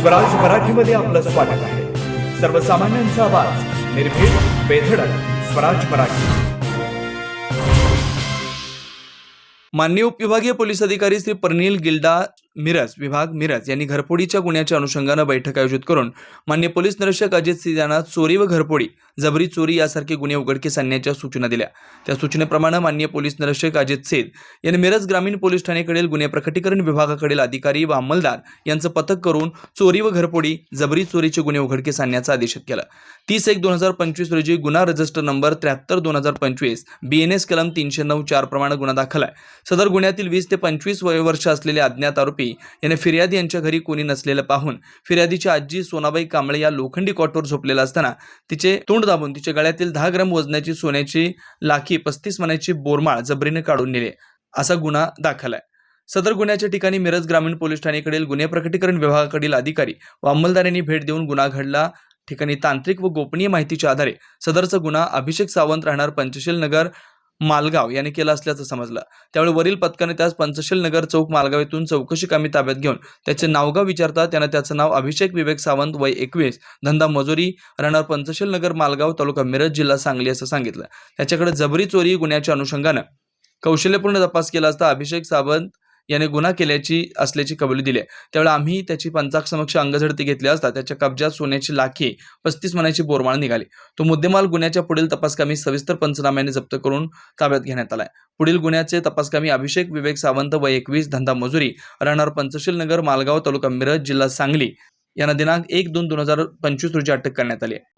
स्वराज मराठीमध्ये आपलं स्वागत आहे। सर्वसामान्यांचा आवाज, निर्भीड, बेधडक, स्वराज मराठी। माननीय उपविभागीय पोलीस अधिकारी श्री परनील गिल्डा मिरज विभाग मिरज यांनी घरफोडीच्या गुन्ह्याच्या अनुषंगाने बैठक आयोजित करून माननीय पोलीस निरीक्षक अजित सिंह यांना चोरी व घरफोडी, जबरी चोरी यासारखे गुन्हे उघडकीस आणण्याच्या सूचना दिल्या। त्या सूचनेप्रमाणे माननीय पोलीस निरीक्षक अजित सिंह यांनी मिरज ग्रामीण पोलीस ठाण्याकडील गुन्हे प्रकटीकरण विभागाकडील अधिकारी व अंमलदार यांचं पथक करून चोरी व घरफोडी, जबरी चोरीचे गुन्हे उघडकीस आणण्याचा आदेश केला। 30/1/2025 रोजी गुन्हा रजिस्टर नंबर 73/2025 BNS कलम 309(4) प्रमाणे गुन्हा दाखल आहे। सदर गुन्ह्यातील 20 ते 25 वयोवर्ष असलेले अज्ञात आरोपी याने फिर्यादी यांच्या घरी कोणी नसलेलं पाहून फिर्यादीची आजी सोनाबाई कांबळे या लोखंडी कॉटवर झोपलेला असताना तिचे तोंड दाबून तिच्या गळ्यातील 10 ग्रॅम वजनाची सोन्याची लाखी 35 मणाची बोरमाळ जबरीने काढून नेले, असा गुन्हा दाखल आहे। सदर गुन्ह्याच्या ठिकाणी मिरज ग्रामीण पोलीस ठाण्याकडील गुन्हे प्रकटीकरण विभागाकडील अधिकारी व अंमलदारांनी भेट देऊन गुन्हा घडला ठिकाणी तांत्रिक व गोपनीय माहितीच्या आधारे सदरचा गुन्हा अभिषेक सावंत राहणार पंचशील नगर मालगाव याने केला असल्याचं समजलं। त्यावेळी वरील पथकाने त्यास पंचशील नगर चौक मालगाव येथून चौकशी कामी ताब्यात घेऊन त्याचे नावगाव विचारता त्याने त्याचं नाव अभिषेक विवेक सावंत, वय 21, धंदा मजुरी, राहणार पंचशील नगर मालगाव, तालुका मिरज, जिल्हा सांगली असं सांगितलं। त्याच्याकडे जबरी चोरी गुन्ह्याच्या अनुषंगाने कौशल्यपूर्ण तपास केला असता अभिषेक सावंत याने गुन्हा केल्याची असल्याची कबुली दिली। त्यावेळी आम्ही त्याची पंचाक्षमक्ष अंगझडती घेतली असता त्याच्या कब्जात सोन्याची लाखी 35 मणाची बोरमाळ निघाली। तो मुद्देमाल गुन्ह्याच्या पुढील तपासकामी सविस्तर पंचनाम्याने जप्त करून ताब्यात घेण्यात आलाय। पुढील गुन्ह्याचे तपासकामी अभिषेक विवेक सावंत, वय 21, धंदा मजुरी, राहणार पंचशील नगर मालगाव, तालुका मिरज, जिल्हा सांगली यांना दिनांक 1/2/2025 रोजी अटक करण्यात आली आहे।